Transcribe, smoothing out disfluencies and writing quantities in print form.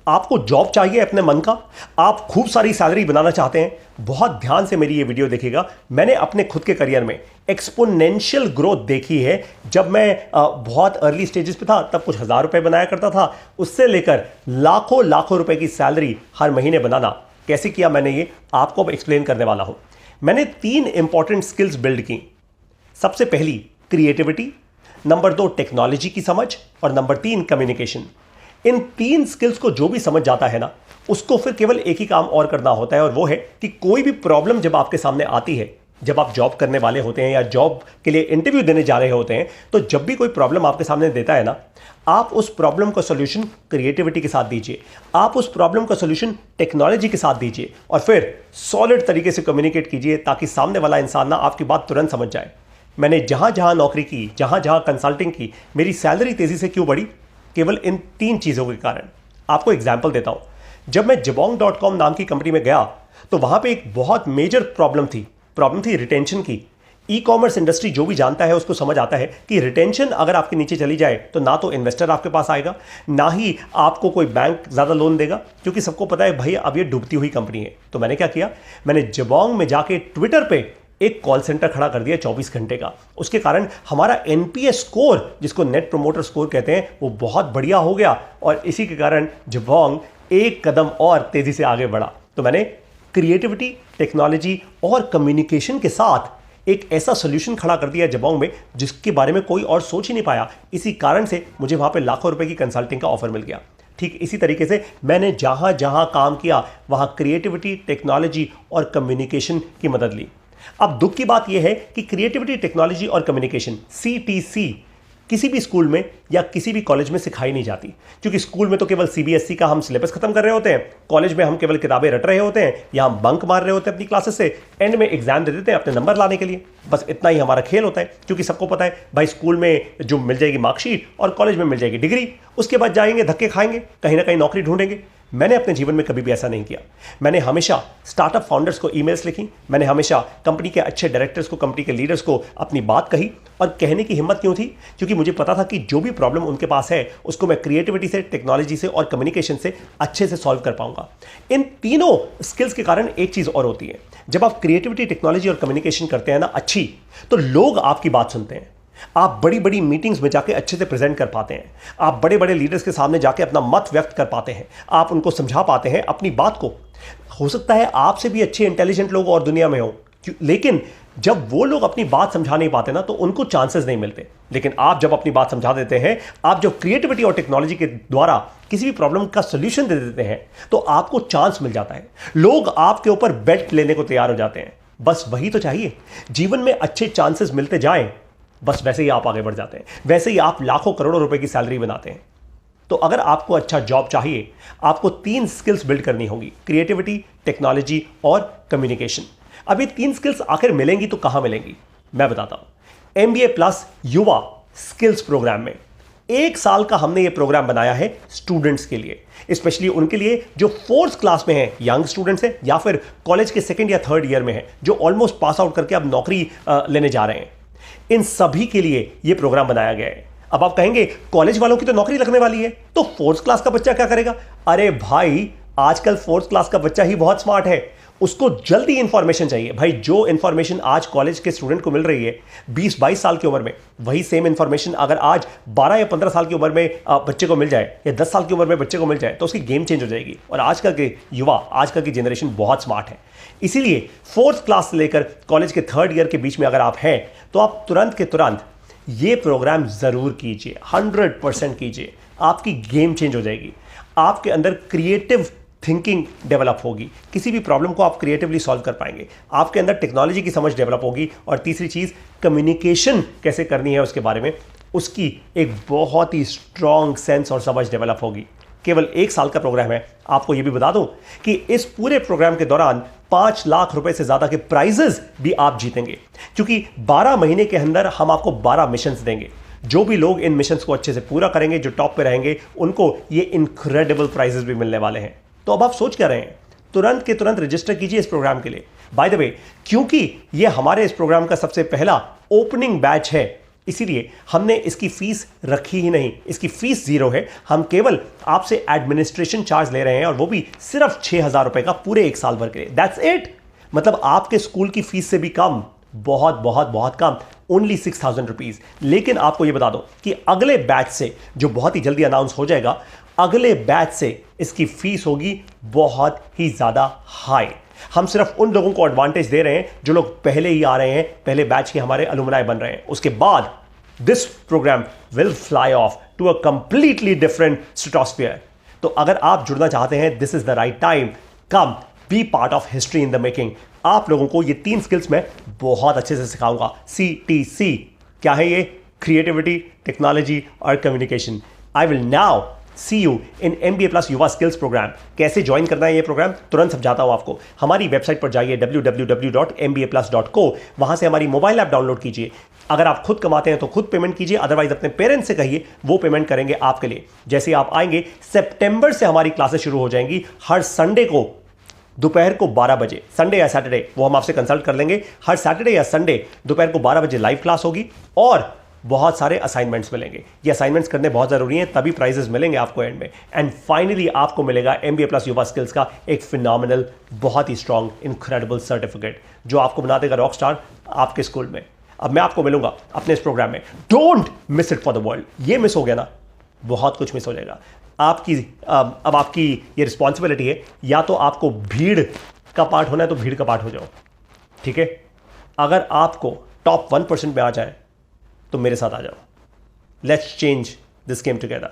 आपको जॉब चाहिए अपने मन का, आप खूब सारी सैलरी बनाना चाहते हैं, बहुत ध्यान से मेरी ये वीडियो देखिएगा। मैंने अपने खुद के करियर में एक्सपोनेंशियल ग्रोथ देखी है। जब मैं बहुत अर्ली स्टेजेस पे था तब कुछ हजार रुपए बनाया करता था, उससे लेकर लाखों लाखों रुपए की सैलरी हर महीने बनाना कैसे किया मैंने, ये आपको अब एक्सप्लेन करने वाला हूं। मैंने 3 इंपॉर्टेंट स्किल्स बिल्ड की। सबसे पहली क्रिएटिविटी, नंबर 2 टेक्नोलॉजी की समझ, और नंबर 3 कम्युनिकेशन। इन 3 स्किल्स को जो भी समझ जाता है ना, उसको फिर केवल एक ही काम और करना होता है, और वो है कि कोई भी प्रॉब्लम जब आपके सामने आती है, जब आप जॉब करने वाले होते हैं या जॉब के लिए इंटरव्यू देने जा रहे होते हैं, तो जब भी कोई प्रॉब्लम आपके सामने देता है ना, आप उस प्रॉब्लम का सॉल्यूशन क्रिएटिविटी के साथ दीजिए, आप उस प्रॉब्लम का सॉल्यूशन टेक्नोलॉजी के साथ दीजिए, और फिर सॉलिड तरीके से कम्युनिकेट कीजिए ताकि सामने वाला इंसान ना आपकी बात तुरंत समझ जाए। मैंने जहां जहां नौकरी की, जहां जहां कंसल्टिंग की, मेरी सैलरी तेजी से क्यों बढ़ी? केवल इन 3 चीजों के कारण। आपको एग्जाम्पल देता हूं। जब मैं jabong.com नाम की कंपनी में गया तो वहां पे एक बहुत मेजर प्रॉब्लम थी रिटेंशन की। ई कॉमर्स इंडस्ट्री जो भी जानता है उसको समझ आता है कि रिटेंशन अगर आपके नीचे चली जाए तो ना तो इन्वेस्टर आपके पास आएगा, ना ही आपको कोई बैंक ज्यादा लोन देगा, क्योंकि सबको पता है भाई अब ये डूबती हुई कंपनी है। तो मैंने क्या किया, मैंने जबोंग में जाके ट्विटर पे एक कॉल सेंटर खड़ा कर दिया 24 घंटे का। उसके कारण हमारा एनपीएस स्कोर, जिसको नेट प्रोमोटर स्कोर कहते हैं, वो बहुत बढ़िया हो गया, और इसी के कारण जबोंग एक कदम और तेजी से आगे बढ़ा। तो मैंने क्रिएटिविटी, टेक्नोलॉजी और कम्युनिकेशन के साथ एक ऐसा सोल्यूशन खड़ा कर दिया जबोंग में जिसके बारे में कोई और सोच ही नहीं पाया। इसी कारण से मुझे वहां पे लाखों रुपए की कंसल्टिंग का ऑफर मिल गया। ठीक इसी तरीके से मैंने जहां जहां काम किया वहां क्रिएटिविटी, टेक्नोलॉजी और कम्युनिकेशन की मदद ली। अब दुख की बात यह है कि क्रिएटिविटी, टेक्नोलॉजी और कम्युनिकेशन CTC किसी भी स्कूल में या किसी भी कॉलेज में सिखाई नहीं जाती, क्योंकि स्कूल में तो केवल CBSE का हम सिलेबस खत्म कर रहे होते हैं, कॉलेज में हम केवल किताबें रट रहे होते हैं या हम बंक मार रहे होते हैं अपनी क्लासेस से, एंड में एग्जाम दे देते हैं अपने नंबर लाने के लिए। बस इतना ही हमारा खेल होता है, क्योंकि सबको पता है भाई स्कूल में जो मिल जाएगी मार्कशीट और कॉलेज में मिल जाएगी डिग्री, उसके बाद जाएंगे धक्के खाएंगे, कहीं ना कहीं नौकरी ढूंढेंगे। मैंने अपने जीवन में कभी भी ऐसा नहीं किया। मैंने हमेशा स्टार्टअप फाउंडर्स को ईमेल्स लिखी, मैंने हमेशा कंपनी के अच्छे डायरेक्टर्स को, कंपनी के लीडर्स को अपनी बात कही। और कहने की हिम्मत क्यों थी? क्योंकि मुझे पता था कि जो भी प्रॉब्लम उनके पास है उसको मैं क्रिएटिविटी से, टेक्नोलॉजी से और कम्युनिकेशन से अच्छे से सॉल्व कर पाऊंगा। इन तीनों स्किल्स के कारण एक चीज और होती है, जब आप क्रिएटिविटी, टेक्नोलॉजी और कम्युनिकेशन करते हैं ना अच्छी, तो लोग आपकी बात सुनते हैं। आप बड़ी बड़ी मीटिंग्स में जाके अच्छे से प्रेजेंट कर पाते हैं, आप बड़े बड़े लीडर्स के सामने जाके अपना मत व्यक्त कर पाते हैं, आप उनको समझा पाते हैं अपनी बात को। हो सकता है आपसे भी अच्छे इंटेलिजेंट लोग और दुनिया में हो, लेकिन जब वो लोग अपनी बात समझा नहीं पाते ना, तो उनको चांसेस नहीं मिलते। लेकिन आप जब अपनी बात समझा देते हैं, आप जब क्रिएटिविटी और टेक्नोलॉजी के द्वारा किसी भी प्रॉब्लम का सोल्यूशन दे देते हैं, तो आपको चांस मिल जाता है। लोग आपके ऊपर बेट लेने को तैयार हो जाते हैं। बस वही तो चाहिए। जीवन में अच्छे चांसेस मिलते जाएं, बस वैसे ही आप आगे बढ़ जाते हैं, वैसे ही आप लाखों करोड़ों रुपए की सैलरी बनाते हैं। तो अगर आपको अच्छा जॉब चाहिए, आपको 3 स्किल्स बिल्ड करनी होगी, क्रिएटिविटी, टेक्नोलॉजी और कम्युनिकेशन। अब ये 3 स्किल्स आखिर मिलेंगी तो कहां मिलेंगी, मैं बताता हूं। MBA प्लस युवा स्किल्स प्रोग्राम में 1 साल का हमने ये प्रोग्राम बनाया है स्टूडेंट्स के लिए, स्पेशली उनके लिए जो 4th क्लास में है, यंग स्टूडेंट्स हैं, या फिर कॉलेज के 2nd या 3rd ईयर में है, जो ऑलमोस्ट पास आउट करके अब नौकरी लेने जा रहे हैं। इन सभी के लिए यह प्रोग्राम बनाया गया है। अब आप कहेंगे कॉलेज वालों की तो नौकरी लगने वाली है, तो 4th क्लास का बच्चा क्या करेगा? अरे भाई, आजकल 4th क्लास का बच्चा ही बहुत स्मार्ट है, उसको जल्दी इंफॉर्मेशन चाहिए। भाई, जो इंफॉर्मेशन आज कॉलेज के स्टूडेंट को मिल रही है 20-22 साल की उम्र में, वही सेम इंफॉर्मेशन अगर आज 12 या 15 साल की उम्र में बच्चे को मिल जाए, या 10 साल की उम्र में बच्चे को मिल जाए, तो उसकी गेम चेंज हो जाएगी। और आजकल के युवा, आजकल की जनरेशन बहुत स्मार्ट है। इसीलिए 4th क्लास से लेकर कॉलेज के 3rd ईयर के बीच में अगर आप हैं, तो आप तुरंत के तुरंत ये प्रोग्राम जरूर कीजिए, 100% कीजिए। आपकी गेम चेंज हो जाएगी, आपके अंदर क्रिएटिव थिंकिंग डेवलप होगी, किसी भी प्रॉब्लम को आप क्रिएटिवली सॉल्व कर पाएंगे, आपके अंदर टेक्नोलॉजी की समझ डेवलप होगी, और तीसरी चीज कम्युनिकेशन कैसे करनी है उसके बारे में उसकी एक बहुत ही स्ट्रॉन्ग सेंस और समझ डेवलप होगी। केवल 1 साल का प्रोग्राम है। आपको यह भी बता दूं कि इस पूरे प्रोग्राम के दौरान 5 लाख रुपए से ज्यादा के प्राइजेस भी आप जीतेंगे, क्योंकि 12 महीने के अंदर हम आपको 12 मिशंस देंगे। जो भी लोग इन मिशंस को अच्छे से पूरा करेंगे, जो टॉप पे रहेंगे, उनको ये इनक्रेडिबल प्राइजेस भी मिलने वाले हैं। तो अब आप सोच क्या रहे हैं? तुरंत के तुरंत रजिस्टर कीजिए इस प्रोग्राम के लिए। बाय द वे, क्योंकि ये हमारे इस प्रोग्राम का सबसे पहला ओपनिंग बैच है, इसीलिए हमने इसकी फीस रखी ही नहीं, इसकी फीस 0 है। हम केवल आपसे एडमिनिस्ट्रेशन चार्ज ले रहे हैं और वो भी सिर्फ 6,000 रुपए का पूरे 1 साल भर के लिए। That's it. मतलब आपके स्कूल की फीस से भी कम, बहुत बहुत बहुत कम, ओनली 6,000 रुपीज। लेकिन आपको यह बता दो कि अगले बैच से, जो बहुत ही जल्दी अनाउंस हो जाएगा, अगले बैच से इसकी फीस होगी बहुत ही ज्यादा हाई। हम सिर्फ उन लोगों को एडवांटेज दे रहे हैं जो लोग पहले ही आ रहे हैं, पहले बैच के हमारे अलुमनाई बन रहे हैं। उसके बाद this program will fly off to a completely different stratosphere. तो अगर आप जुड़ना चाहते हैं, this is the right time. Come be part of history in the making. आप लोगों को ये 3 स्किल्स मैं बहुत अच्छे से सिखाऊंगा। CTC क्या है ये? क्रिएटिविटी, टेक्नोलॉजी और communication. I will now see you in MBA plus युवा स्किल्स प्रोग्राम। कैसे ज्वाइन करना है ये प्रोग्राम, तुरंत समझाता हूं आपको। हमारी वेबसाइट पर जाइए www.mbaplus.co। वहां से हमारी मोबाइल ऐप डाउनलोड कीजिए। अगर आप खुद कमाते हैं तो खुद पेमेंट कीजिए, अदरवाइज अपने पेरेंट्स से कहिए, वो पेमेंट करेंगे आपके लिए। जैसे आप आएंगे, सितंबर से हमारी क्लासेस शुरू हो जाएंगी। हर संडे को दोपहर को 12 बजे, संडे या सैटरडे, वो हम आपसे कंसल्ट कर लेंगे। हर सैटरडे या संडे दोपहर को 12 बजे लाइव क्लास होगी और बहुत सारे असाइनमेंट्स मिलेंगे। ये असाइनमेंट्स करने बहुत जरूरी हैं, तभी प्राइजेस मिलेंगे आपको एंड में। एंड फाइनली आपको मिलेगा MBA प्लस युवा स्किल्स का एक फिनोमिनल, बहुत ही स्ट्रॉन्ग, इनक्रेडिबल सर्टिफिकेट जो आपको बना देगा रॉक स्टार आपके स्कूल में। अब मैं आपको मिलूंगा अपने इस प्रोग्राम में। Don't miss it for the world. ये मिस हो गया ना, बहुत कुछ मिस हो जाएगा आपकी। अब आपकी ये रिस्पॉन्सिबिलिटी है, या तो आपको भीड़ का पार्ट होना है तो भीड़ का पार्ट हो जाओ, ठीक है? अगर आपको टॉप 1% में आ जाए तो मेरे साथ आ जाओ। Let's change this game together.